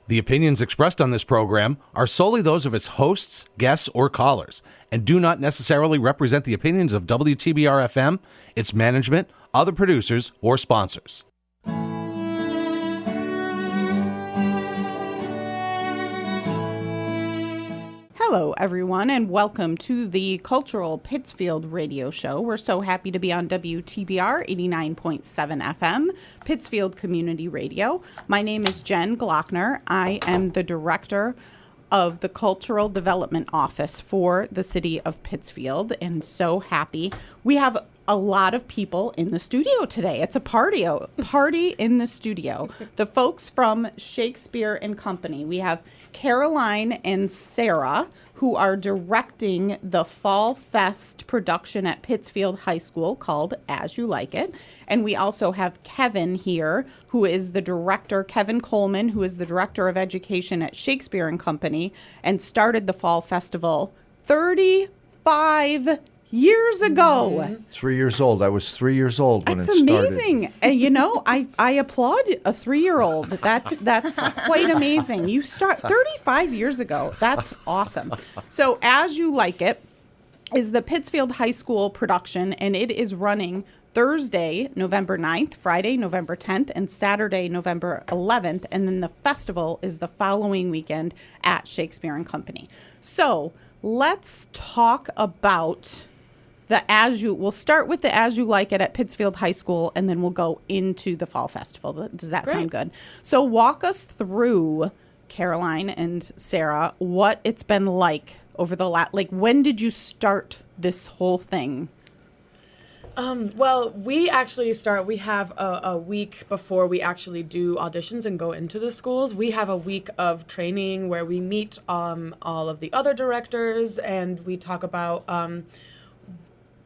The opinions expressed on this program are solely those of its hosts, guests, or callers, and do not necessarily represent the opinions of WTBR-FM, its management, other producers, or sponsors. Hello, everyone, and welcome to the Cultural Pittsfield radio show. We're so happy to be on WTBR 89.7 FM, Pittsfield Community Radio. My name is Jen Glockner. I am the director of the Cultural Development Office for the city of Pittsfield, and so happy. We have a lot of people in the studio today. It's a party in the studio. The folks from Shakespeare and Company. We have Caroline and Sarah, who are directing the Fall Fest production at Pittsfield High School called As You Like It. And we also have Kevin here, who is the director, Kevin Coleman, who is the director of education at Shakespeare and Company and started the Fall Festival 35 years ago. 3 years old. I was 3 years old when it started. That's amazing. And you know, I applaud a 3-year-old. That's quite amazing. You start 35 years ago. That's awesome. So As You Like It is the Pittsfield High School production, and it is running Thursday, November 9th, Friday, November 10th, and Saturday, November 11th. And then the festival is the following weekend at Shakespeare and Company. So let's talk about we'll start with the As You Like It at Pittsfield High School, and then we'll go into the Fall Festival. Does that sound good? So walk us through, Caroline and Sarah, what it's been like over the when did you start this whole thing? Well, we actually we have a week before we actually do auditions and go into the schools. We have a week of training where we meet all of the other directors and we talk about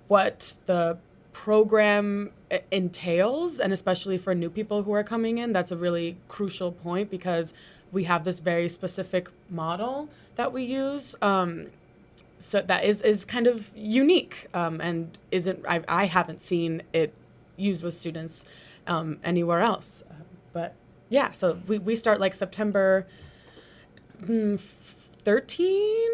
what the program entails, and especially for new people who are coming in, that's a really crucial point because we have this very specific model that we use. So that is kind of unique and I haven't seen it used with students anywhere else. But yeah, so we start like September 13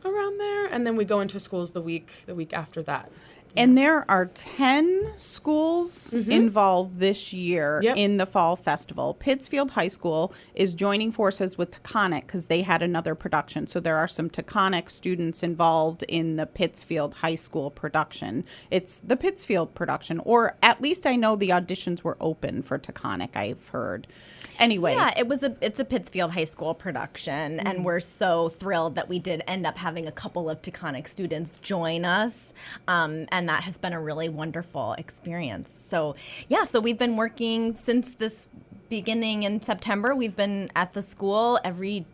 around there, and then we go into schools the week after that. And there are 10 schools involved this year in the Fall Festival. Pittsfield High School is joining forces with Taconic because they had another production. So there are some Taconic students involved in the Pittsfield High School production. It's the Pittsfield production, or at least I know the auditions were open for Taconic, I've heard. Anyway. Yeah, it's a Pittsfield High School production, and we're so thrilled that we did end up having a couple of Taconic students join us, and that has been a really wonderful experience. So we've been working since this beginning in September. We've been at the school every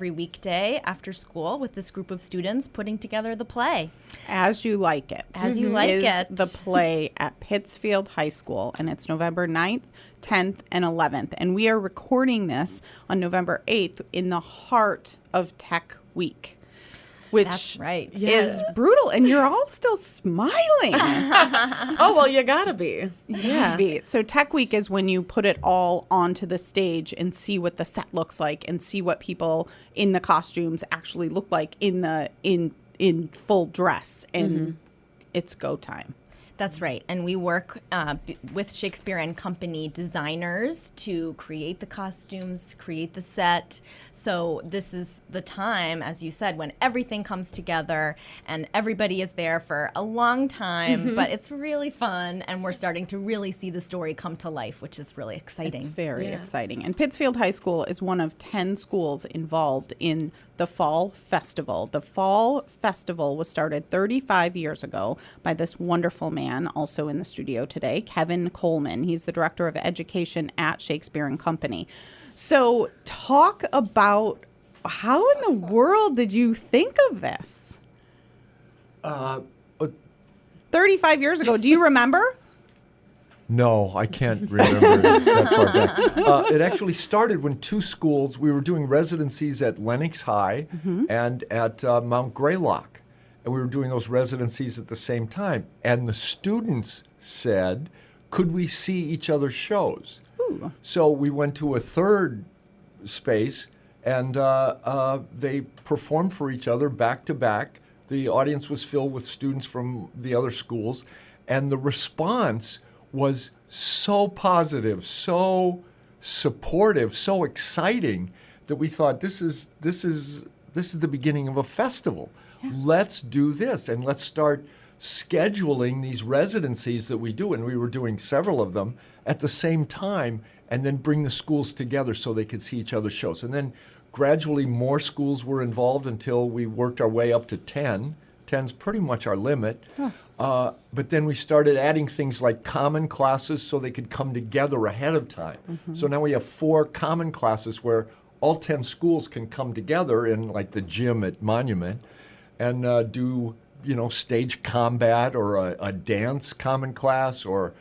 weekday after school with this group of students putting together the play. As You Like It. As You Like is It. the play at Pittsfield High School, and it's November 9th, 10th, and 11th. And we are recording this on November 8th in the heart of Tech Week, which That's right. is brutal. And you're all still smiling. Oh, well, you gotta be. Yeah. So Tech Week is when you put it all onto the stage and see what the set looks like and see what people in the costumes actually look like in full dress. And it's go time. That's right. And we work with Shakespeare and Company designers to create the costumes, create the set. So this is the time, as you said, when everything comes together and everybody is there for a long time, but it's really fun. And we're starting to really see the story come to life, which is really exciting. It's very exciting. And Pittsfield High School is one of 10 schools involved in the Fall Festival. The Fall Festival was started 35 years ago by this wonderful man, also in the studio today, Kevin Coleman. He's the director of education at Shakespeare and Company. So talk about how in the world did you think of this? 35 years ago. Do you remember? No, I can't remember that far back. It actually started when two schools, we were doing residencies at Lenox High and at Mount Greylock. And we were doing those residencies at the same time. And the students said, could we see each other's shows? Ooh. So we went to a third space And they performed for each other back to back. The audience was filled with students from the other schools, and the response was so positive, so supportive, so exciting that we thought this is the beginning of a festival. Yeah. Let's do this, and let's start scheduling these residencies that we do, and we were doing several of them at the same time, and then bring the schools together so they could see each other's shows. And then gradually more schools were involved until we worked our way up to 10. 10's pretty much our limit. Huh. But then we started adding things like common classes so they could come together ahead of time. Mm-hmm. So now we have 4 common classes where all 10 schools can come together in like the gym at Monument and do, stage combat or a dance common class or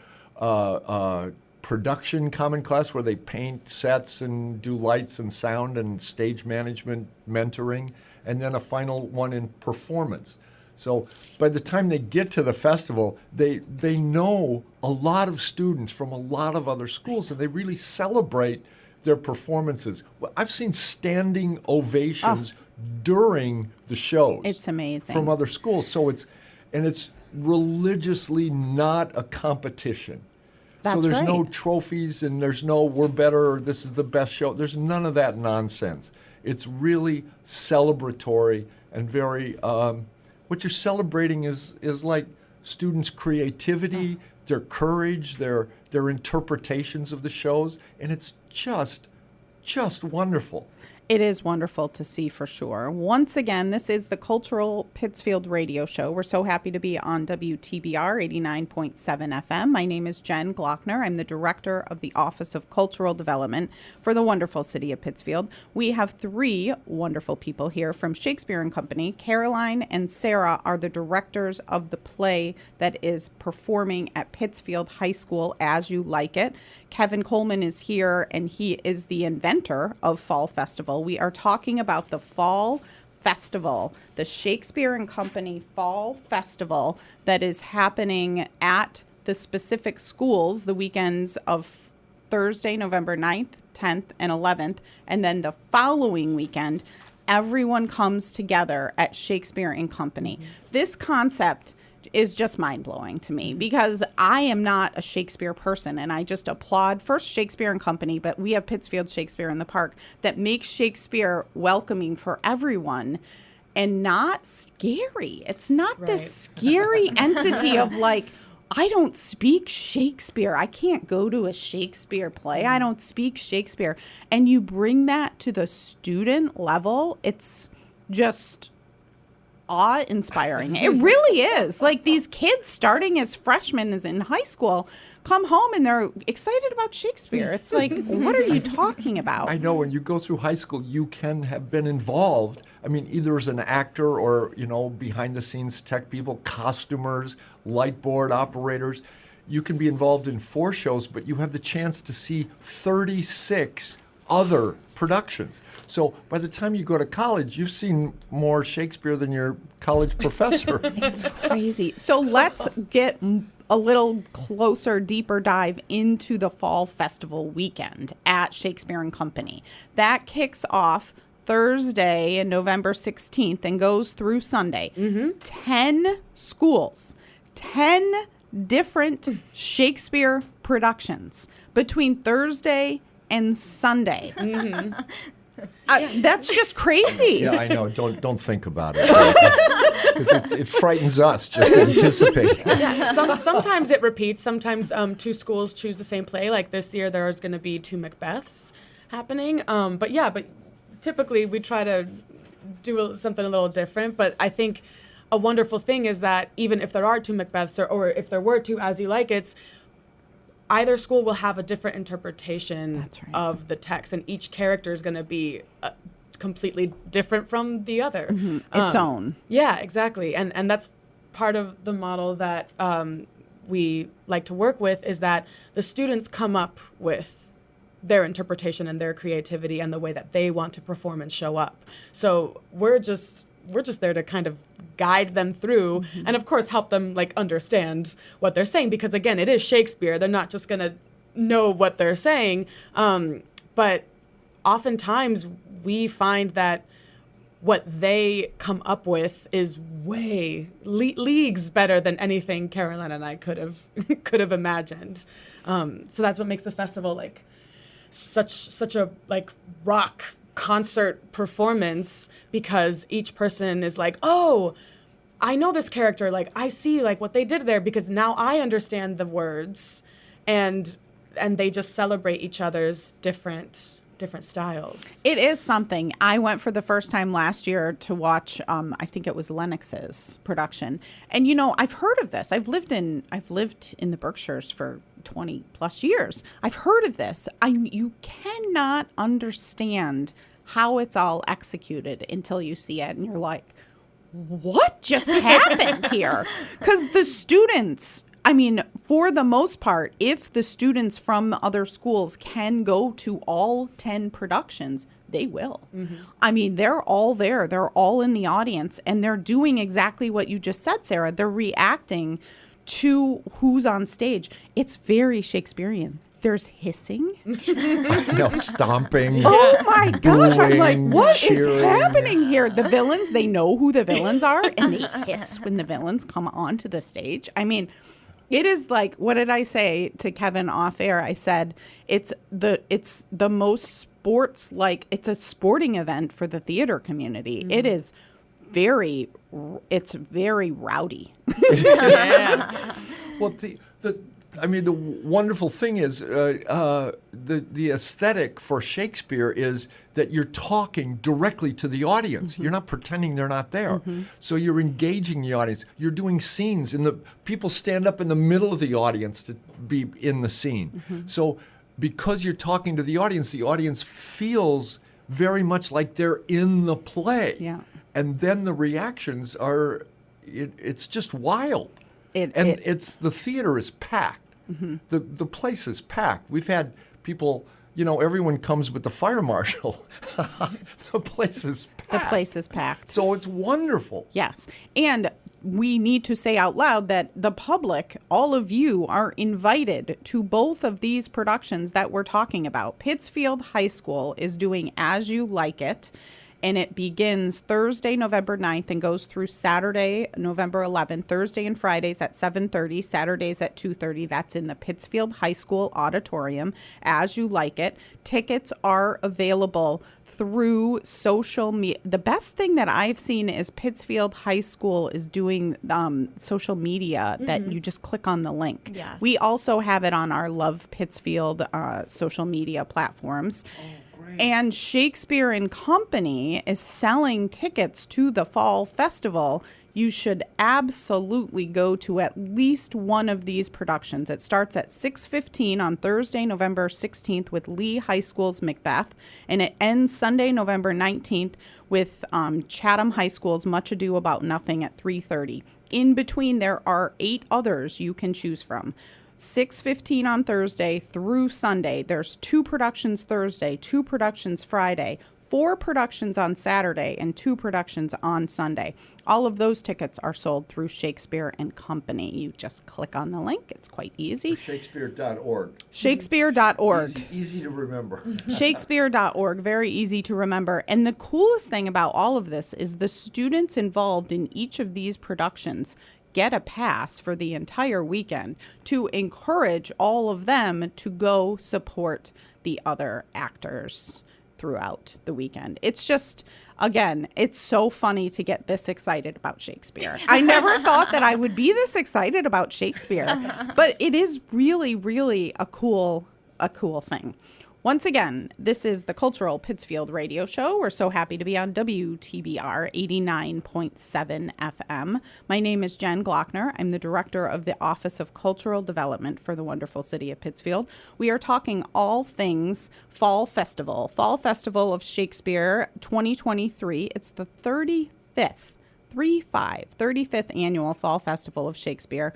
production common class where they paint sets and do lights and sound and stage management mentoring, and then a final one in performance. So by the time they get to the festival, they know a lot of students from a lot of other schools, and they really celebrate their performances. I've seen standing ovations during the shows. It's amazing. From other schools. So it's religiously not a competition. That's so there's right. no trophies and there's no we're better or this is the best show. There's none of that nonsense. It's really celebratory and very, what you're celebrating is like students' creativity, their courage, their interpretations of the shows, and it's just wonderful. It is wonderful to see for sure. Once again, this is the Cultural Pittsfield Radio Show. We're so happy to be on WTBR 89.7 FM. My name is Jen Glockner. I'm the Director of the Office of Cultural Development for the wonderful city of Pittsfield. We have 3 wonderful people here from Shakespeare Company. Caroline and Sarah are the directors of the play that is performing at Pittsfield High School, As You Like It. Kevin Coleman is here, and he is the inventor of Fall Festival. We are talking about the Fall Festival, the Shakespeare Company Fall Festival that is happening at the specific schools the weekends of Thursday, November 9th, 10th, and 11th. And then the following weekend, everyone comes together at Shakespeare Company. Mm-hmm. This concept is just mind-blowing to me because I am not a Shakespeare person, and I just applaud first Shakespeare Company, but we have Pittsfield Shakespeare in the Park that makes Shakespeare welcoming for everyone and not scary. It's not this scary entity of like, I don't speak Shakespeare. I can't go to a Shakespeare play. I don't speak Shakespeare. And you bring that to the student level, it's just awe-inspiring. It really is. Like these kids starting as freshmen as in high school come home and they're excited about Shakespeare. It's like, what are you talking about? I know when you go through high school, you can have been involved. I mean, either as an actor or, behind the scenes tech people, costumers, light board operators. You can be involved in 4 shows, but you have the chance to see 36 other productions. So by the time you go to college, you've seen more Shakespeare than your college professor. It's crazy. So let's get a little closer, deeper dive into the Fall Festival weekend at Shakespeare Company. That kicks off Thursday, November 16th, and goes through Sunday. Mm-hmm. 10 schools, 10 different Shakespeare productions between Thursday and Sunday. Mm-hmm. That's just crazy. Yeah, I know. Don't think about it. Because it frightens us just anticipating. Yeah. Sometimes it repeats. Sometimes 2 schools choose the same play. Like this year, there's going to be 2 Macbeths happening. But typically we try to do something a little different. But I think a wonderful thing is that even if there are 2 Macbeths or if there were 2 As You Like It's, either school will have a different interpretation of the text, and each character is going to be completely different from the other. Mm-hmm. Its own. Yeah, exactly. And that's part of the model that we like to work with, is that the students come up with their interpretation and their creativity and the way that they want to perform and show up. So we're just there to kind of guide them through, mm-hmm. and of course help them understand what they're saying, because again, it is Shakespeare. They're not just going to know what they're saying, but oftentimes we find that what they come up with is way leagues better than anything Caroline and I could have imagined. So that's what makes the festival like such a like rock concert performance, because each person is like, oh, I know this character, like I see like what they did there because now I understand the words, and they just celebrate each other's different styles. It is something. I went for the first time last year to watch, I think it was Lennox's production. And, you know, I've heard of this. I've lived in the Berkshires for 20 plus years. I've heard of this. You cannot understand how it's all executed until you see it. And you're like, what just happened here? Because the students, I mean, for the most part, if the students from other schools can go to all 10 productions, they will. Mm-hmm. I mean, they're all there. They're all in the audience, and they're doing exactly what you just said, Sarah. They're reacting to who's on stage. It's very Shakespearean. There's hissing. No, stomping. Oh my gosh. I'm like, booing, what cheering. is happening here? The villains, they know who the villains are, and they hiss when the villains come onto the stage. I mean, it is like, what did I say to Kevin off air? I said, it's the most sports, like it's a sporting event for the theater community. Mm-hmm. It's very rowdy. Yeah. Well, the wonderful thing is the aesthetic for Shakespeare is that you're talking directly to the audience. Mm-hmm. You're not pretending they're not there. Mm-hmm. So you're engaging the audience. You're doing scenes, and the people stand up in the middle of the audience to be in the scene. Mm-hmm. So because you're talking to the audience feels very much like they're in the play. Yeah. And then the reactions are, it's just wild. It's the theater is packed. Mm-hmm. The place is packed. We've had people, everyone comes with the fire marshal. The place is packed. The place is packed. So it's wonderful. Yes. And we need to say out loud that the public, all of you, are invited to both of these productions that we're talking about. Pittsfield High School is doing As You Like It, and it begins Thursday, November 9th, and goes through Saturday, November 11th, Thursday and Fridays at 7:30, Saturdays at 2:30. That's in the Pittsfield High School auditorium, As You Like It. Tickets are available through social media. The best thing that I've seen is Pittsfield High School is doing social media that you just click on the link. Yes. We also have it on our Love Pittsfield social media platforms. And Shakespeare and Company is selling tickets to the Fall Festival. You should absolutely go to at least one of these productions. It starts at 6:15 on Thursday, November 16th with Lee High School's Macbeth, and it ends Sunday, November 19th with Chatham High School's Much Ado About Nothing at 3:30. In between, there are 8 others you can choose from. 6:15 on Thursday through Sunday. There's 2 productions Thursday, 2 productions Friday, 4 productions on Saturday, and 2 productions on Sunday. All of those tickets are sold through Shakespeare and Company. You just click on the link. It's quite easy. Shakespeare.org. Shakespeare.org. Easy to remember. Shakespeare.org. Very easy to remember. And the coolest thing about all of this is the students involved in each of these productions get a pass for the entire weekend to encourage all of them to go support the other actors throughout the weekend. It's just, again, it's so funny to get this excited about Shakespeare. I never thought that I would be this excited about Shakespeare, but it is really, really a cool thing. Once again, this is the Cultural Pittsfield Radio Show. We're so happy to be on WTBR 89.7 FM. My name is Jen Glockner. I'm the director of the Office of Cultural Development for the wonderful city of Pittsfield. We are talking all things Fall Festival. Fall Festival of Shakespeare 2023. It's the 35th annual Fall Festival of Shakespeare,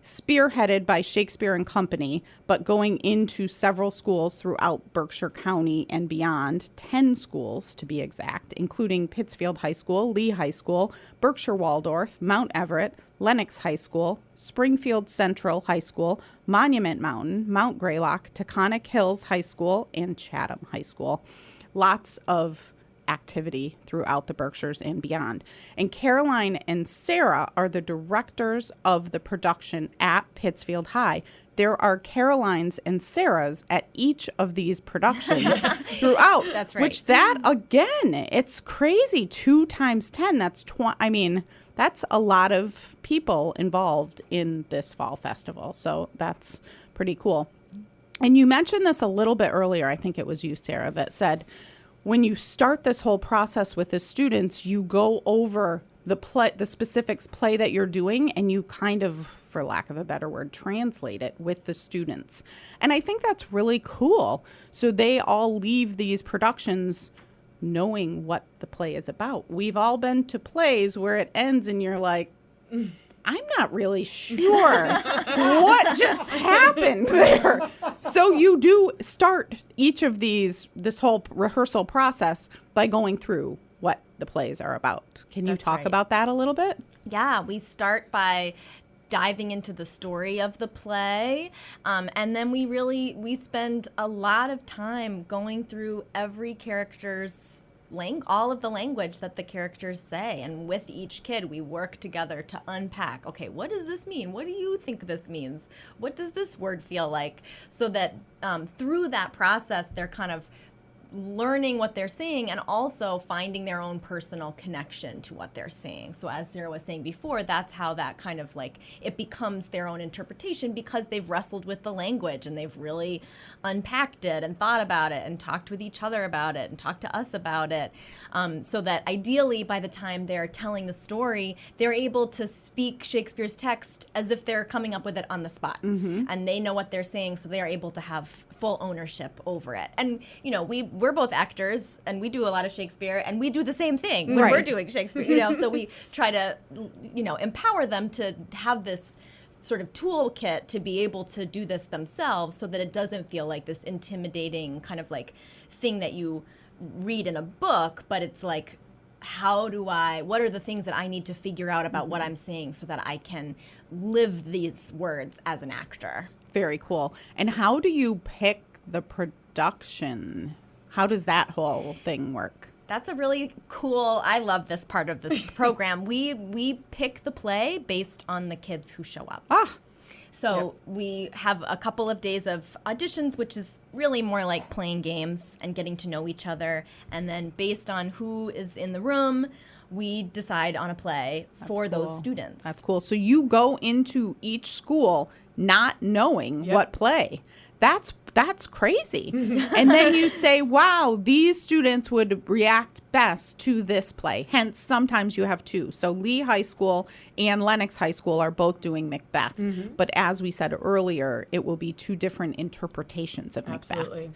spearheaded by Shakespeare and Company, but going into several schools throughout Berkshire County and beyond, 10 schools to be exact, including Pittsfield High School, Lee High School, Berkshire Waldorf, Mount Everett, Lennox High School, Springfield Central High School, Monument Mountain, Mount Greylock, Taconic Hills High School, and Chatham High School. Lots of activity throughout the Berkshires and beyond. And Caroline and Sarah are the directors of the production at Pittsfield High. There are Carolines and Sarahs at each of these productions throughout. That's right. Which that, again, it's crazy. 2 times 10, that's that's a lot of people involved in this fall festival. So that's pretty cool. And you mentioned this a little bit earlier. I think it was you, Sarah, that said when you start this whole process with the students, you go over the specifics play that you're doing, and you kind of, for lack of a better word, translate it with the students. And I think that's really cool. So they all leave these productions knowing what the play is about. We've all been to plays where it ends and you're like, I'm not really sure what just happened there. So you do start each of this whole rehearsal process by going through what the plays are about. Can you talk about that a little bit? Yeah, we start by diving into the story of the play, and then we spend a lot of time going through every character's all of the language that the characters say, and with each kid we work together to unpack, okay, what does this mean? What do you think this means? What does this word feel like? So that through that process they're kind of learning what they're saying and also finding their own personal connection to what they're saying. So as Sarah was saying before, that's how that kind of like, it becomes their own interpretation because they've wrestled with the language and they've really unpacked it and thought about it and talked with each other about it and talked to us about it. So that ideally by the time they're telling the story, they're able to speak Shakespeare's text as if they're coming up with it on the spot. And they know what they're saying, so they're able to have full ownership over it. And, you know, we're both actors and we do a lot of Shakespeare and we do the same thing when we're doing Shakespeare, you know, so we try to, you know, empower them to have this sort of toolkit to be able to do this themselves so that it doesn't feel like this intimidating kind of like thing that you read in a book, but it's like, what are the things that I need to figure out about what I'm saying so that I can live these words as an actor? Very cool. And how do you pick the production? How does that whole thing work? That's a really cool, I love this part of this program. We pick the play based on the kids who show up. So we have a couple of days of auditions, which is really more like playing games and getting to know each other. And then based on who is in the room, we decide on a play for those students. That's cool. So you go into each school not knowing what play. That's crazy. And then you say, wow, these students would react best to this play. Hence, sometimes you have 2. So Lee High School and Lenox High School are both doing Macbeth. But as we said earlier, it will be 2 different interpretations of Macbeth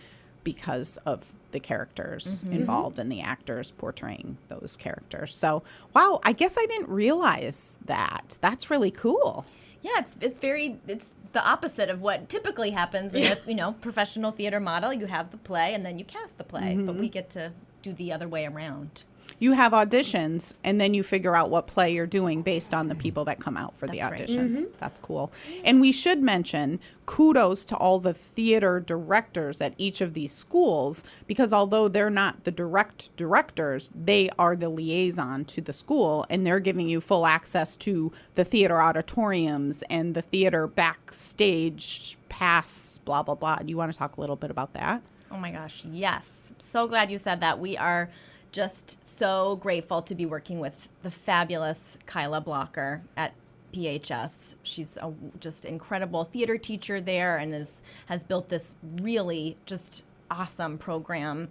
because of the characters involved and the actors portraying those characters. So, wow, I guess I didn't realize that. That's really cool. Yeah, it's the opposite of what typically happens in a professional theater model. You have the play and then you cast the play, but we get to do the other way around. You have auditions and then you figure out what play you're doing based on the people that come out for the auditions. That's cool. And we should mention kudos to all the theater directors at each of these schools, because although they're not the direct directors, they are the liaison to the school, and they're giving you full access to the theater auditoriums and the theater backstage pass, blah, blah, blah. Do you want to talk a little bit about that? Oh my gosh, yes. So glad you said that. We are just so grateful to be working with the fabulous Kyla Blocker at PHS. She's a just incredible theater teacher there and has built this really just awesome program.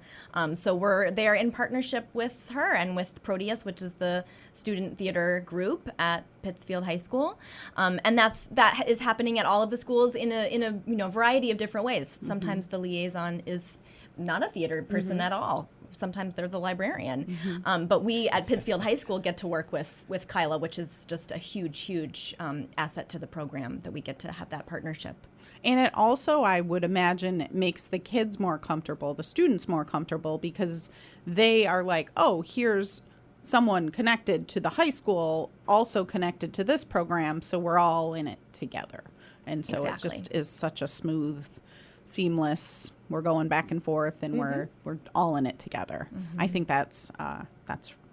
So we're there in partnership with her and with Proteus, which is the student theater group at Pittsfield High School. And that is happening at all of the schools in a variety of different ways. Sometimes the liaison is not a theater person at all. Sometimes they're the librarian. But we at Pittsfield High School get to work with Kyla, which is just a huge, huge asset to the program that we get to have that partnership. And it also, I would imagine, makes the kids more comfortable, the students more comfortable, because they are like, oh, here's someone connected to the high school, also connected to this program, so we're all in it together. And so It just is such a smooth, seamless we're going back and forth, and we're all in it together. I think that's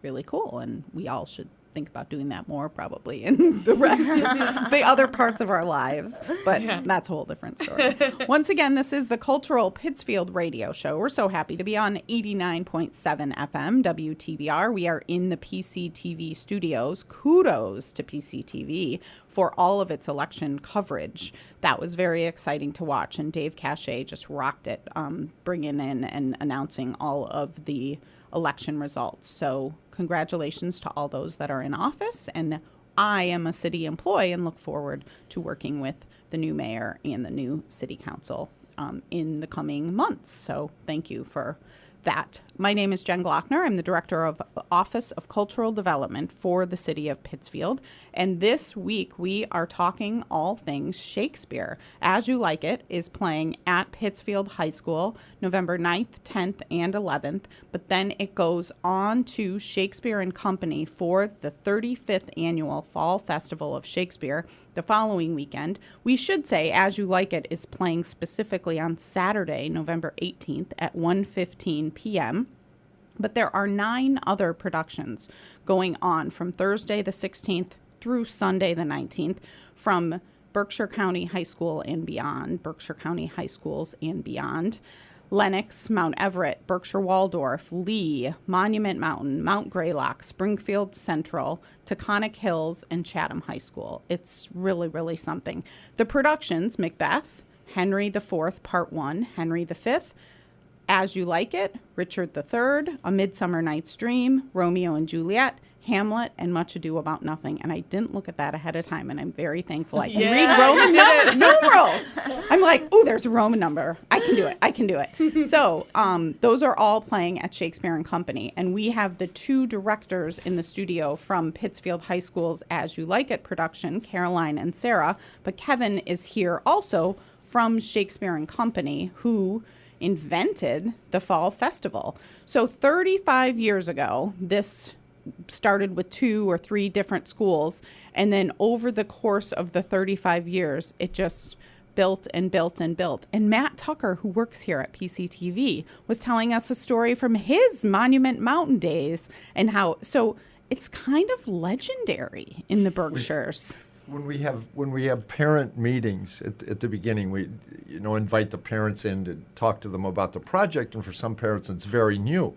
really cool, and we all should think about doing that more probably in the rest of the other parts of our lives, but that's a whole different story. Once again, this is the Cultural Pittsfield Radio Show. We're so happy to be on 89.7 FM WTBR. We are in the PCTV studios. Kudos to PCTV for all of its election coverage. That was very exciting to watch, and Dave Cachet just rocked it, bringing in and announcing all of the election results. So congratulations to all those that are in office, and I am a city employee and look forward to working with the new mayor and the new city council in the coming months. So thank you for that. My name is Jen Glockner. I'm the Director of Office of Cultural Development for the City of Pittsfield. And this week we are talking all things Shakespeare. As You Like It is playing at Pittsfield High School November 9th, 10th, and 11th. But then it goes on to Shakespeare Company for the 35th Annual Fall Festival of Shakespeare the following weekend. We should say As You Like It is playing specifically on Saturday, November 18th at 1:15 p.m. But there are 9 other productions going on from Thursday the 16th through Sunday the 19th from Berkshire County High School and beyond, Berkshire County High Schools and beyond, Lenox, Mount Everett, Berkshire Waldorf, Lee, Monument Mountain, Mount Greylock, Springfield Central, Taconic Hills, and Chatham High School. It's really, really something. The productions: Macbeth, Henry IV, Part 1, Henry V, As You Like It, Richard III, A Midsummer Night's Dream, Romeo and Juliet, Hamlet, and Much Ado About Nothing. And I didn't look at that ahead of time, and I'm very thankful I can read Roman numerals. I'm like, ooh, there's a Roman number. I can do it. So those are all playing at Shakespeare Company. And we have the 2 directors in the studio from Pittsfield High School's As You Like It production, Caroline and Sarah. But Kevin is here also from Shakespeare Company, who invented the Fall Festival. So 35 years ago, this started with 2 or 3 different schools, and then over the course of the 35 years, it just built and built and built. And Matt Tucker, who works here at PCTV, was telling us a story from his Monument Mountain days and how, so it's kind of legendary in the Berkshires. When we have parent meetings at the beginning, we invite the parents in to talk to them about the project, and for some parents it's very new.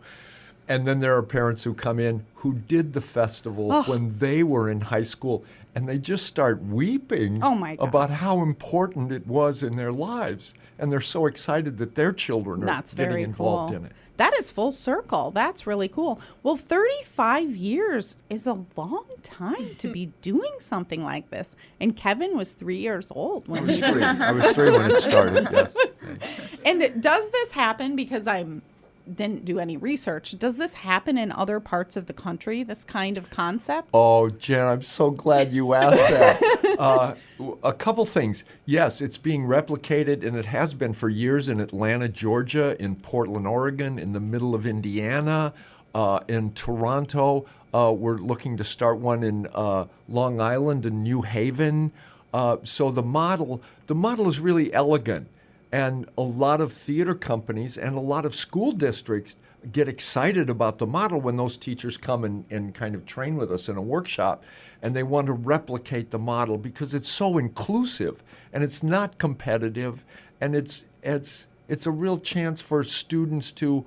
And then there are parents who come in who did the festival when they were in high school, and they just start weeping about how important it was in their lives. And they're so excited that their children are getting involved in it. That is full circle. That's really cool. Well, 35 years is a long time to be doing something like this. And Kevin was 3 years old when he started. I was 3 when it started, yes. And does this happen, because didn't do any research, does this happen in other parts of the country, this kind of concept? Oh, Jen, I'm so glad you asked that. A couple things. Yes, it's being replicated, and it has been for years in Atlanta, Georgia, in Portland, Oregon, in the middle of Indiana, in Toronto. We're looking to start one in Long Island and New Haven. So the model is really elegant. And a lot of theater companies and a lot of school districts get excited about the model when those teachers come and kind of train with us in a workshop, and they want to replicate the model because it's so inclusive and it's not competitive, and it's a real chance for students to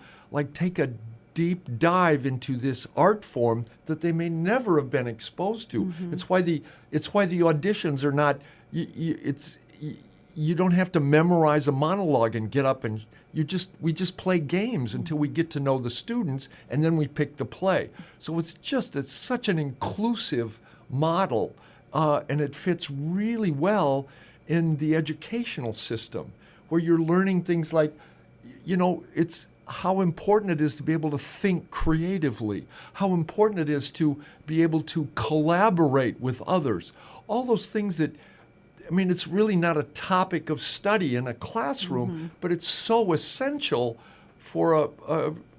take a deep dive into this art form that they may never have been exposed to. Mm-hmm. It's why the auditions are not. You don't have to memorize a monologue and get up and we just play games until we get to know the students, and then we pick the play. So it's such an inclusive model, and it fits really well in the educational system, where you're learning things like, it's how important it is to be able to think creatively, how important it is to be able to collaborate with others, all those things that, it's really not a topic of study in a classroom, but it's so essential for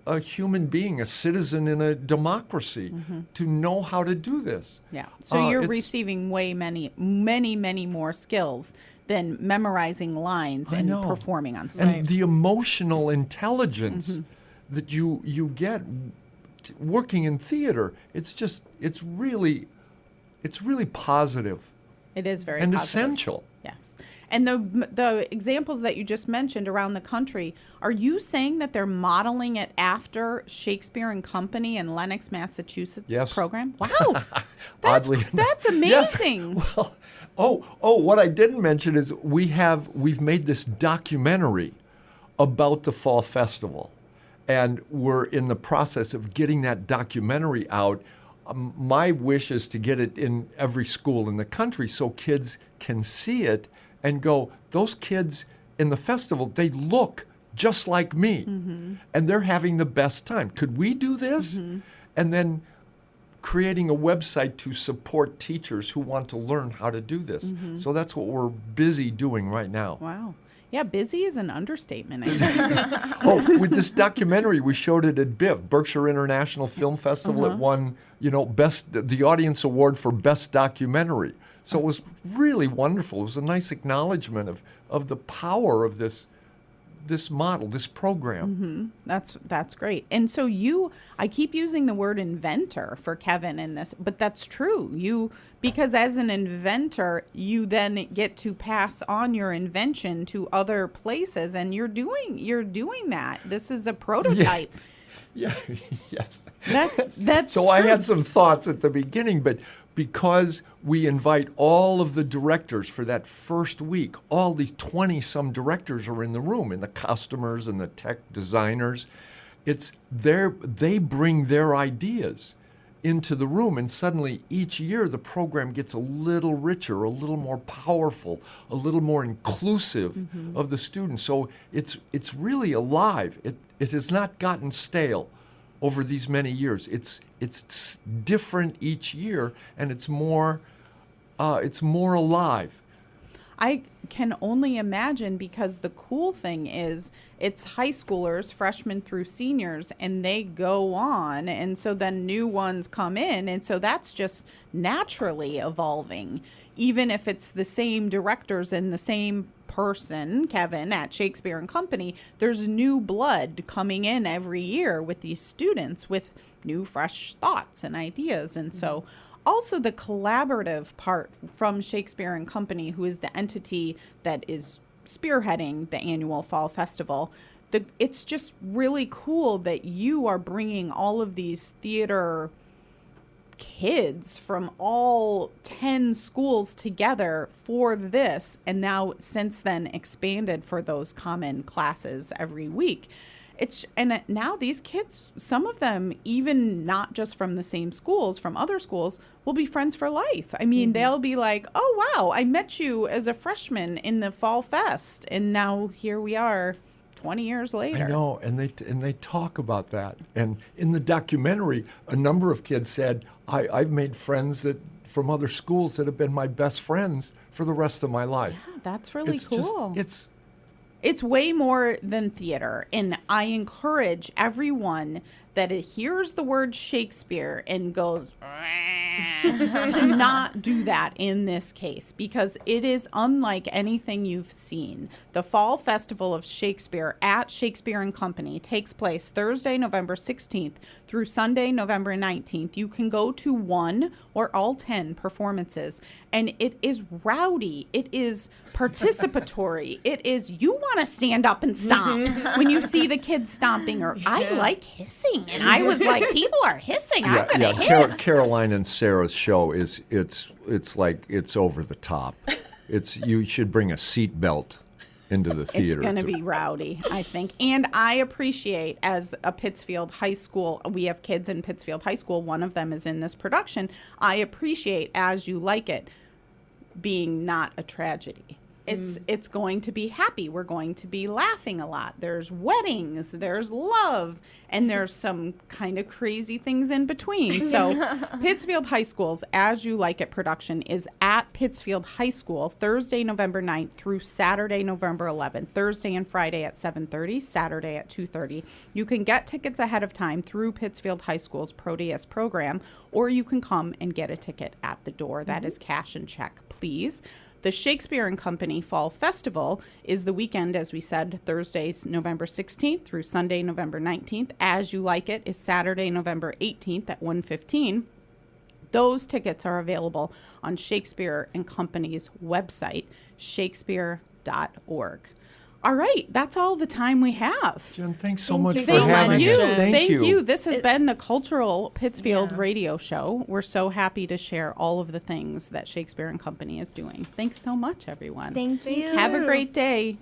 a human being, a citizen in a democracy, to know how to do this. Yeah. So you're receiving way many more skills than memorizing lines I and know. performing on stage. And the emotional intelligence that you get working in theater, it's really positive It is very and positive. essential. Yes. And the examples that you just mentioned around the country, are you saying that they're modeling it after Shakespeare and Company in Lenox, Massachusetts Yes. program? Wow. Oddly That's enough. Yes. amazing. Well, what I didn't mention is we've made this documentary about the Fall Festival, and we're in the process of getting that documentary out. My wish is to get it in every school in the country so kids can see it and go, those kids in the festival, they look just like me, and they're having the best time. Could we do this? And then creating a website to support teachers who want to learn how to do this. So that's what we're busy doing right now. Wow. Yeah, busy is an understatement. I think. With this documentary, we showed it at BIF, Berkshire International Film Festival. It won, the audience award for best documentary. So it was really wonderful. It was a nice acknowledgement of the power of this model, this program. That's great. And so I keep using the word inventor for Kevin in this, but that's true. Because as an inventor, you then get to pass on your invention to other places, and you're doing that. This is a prototype. Yeah, yes. That's So true. I had some thoughts at the beginning, but because we invite all of the directors for that first week, all these 20-some directors are in the room, and the customers and the tech designers. They bring their ideas into the room, and suddenly each year the program gets a little richer, a little more powerful, a little more inclusive of the students. So it's really alive. It has not gotten stale over these many years. It's different each year, and it's more alive. I can only imagine, because the cool thing is it's high schoolers, freshmen through seniors, and they go on, and so then new ones come in, and so that's just naturally evolving. Even if it's the same directors and the same person, Kevin, at Shakespeare and Company, there's new blood coming in every year with these students with new, fresh thoughts and ideas. And so also the collaborative part from Shakespeare and Company, who is the entity that is spearheading the annual Fall Festival. It's just really cool that you are bringing all of these theater kids from all 10 schools together for this, and now since then expanded for those common classes every week. Now these kids, some of them, even not just from the same schools, from other schools, will be friends for life. I mean, they'll be like, oh, wow, I met you as a freshman in the Fall Fest, and now here we are 20 years later. I know, and they talk about that. And in the documentary, a number of kids said, I've made friends from other schools that have been my best friends for the rest of my life. Yeah, that's really cool. It's way more than theater, and I encourage everyone that hears the word Shakespeare and goes to not do that in this case, because it is unlike anything you've seen. The Fall Festival of Shakespeare at Shakespeare and Company takes place Thursday, November 16th through Sunday, November 19th. You can go to one or all 10 performances, and it is rowdy. It is participatory. It is, you want to stand up and stomp when you see the kids stomping, or I like hissing. And I was like, people are hissing. I'm going to hiss. Caroline and Sarah's show it's like it's over the top. You should bring a seat belt into the theater. It's going to be rowdy, I think. And I appreciate, as a Pittsfield High School, we have kids in Pittsfield High School. One of them is in this production. I appreciate, as you like it, being not a tragedy. It's going to be happy. We're going to be laughing a lot. There's weddings, there's love, and there's some kind of crazy things in between. So Pittsfield High School's As You Like It production is at Pittsfield High School Thursday, November 9th through Saturday, November 11th. Thursday and Friday at 7:30, Saturday at 2:30. You can get tickets ahead of time through Pittsfield High School's Proteus program, or you can come and get a ticket at the door. That is cash and check, please. The Shakespeare and Company Fall Festival is the weekend, as we said, Thursday, November 16th through Sunday, November 19th. As You Like It is Saturday, November 18th at 1:15. Those tickets are available on Shakespeare and Company's website, shakespeare.org. All right, that's all the time we have. Jen, thanks so Thank much you for so having much, us. Jen. Thank you. This has been the Cultural Pittsfield Yeah. Radio Show. We're so happy to share all of the things that Shakespeare and Company is doing. Thanks so much, everyone. Thank you. Have a great day.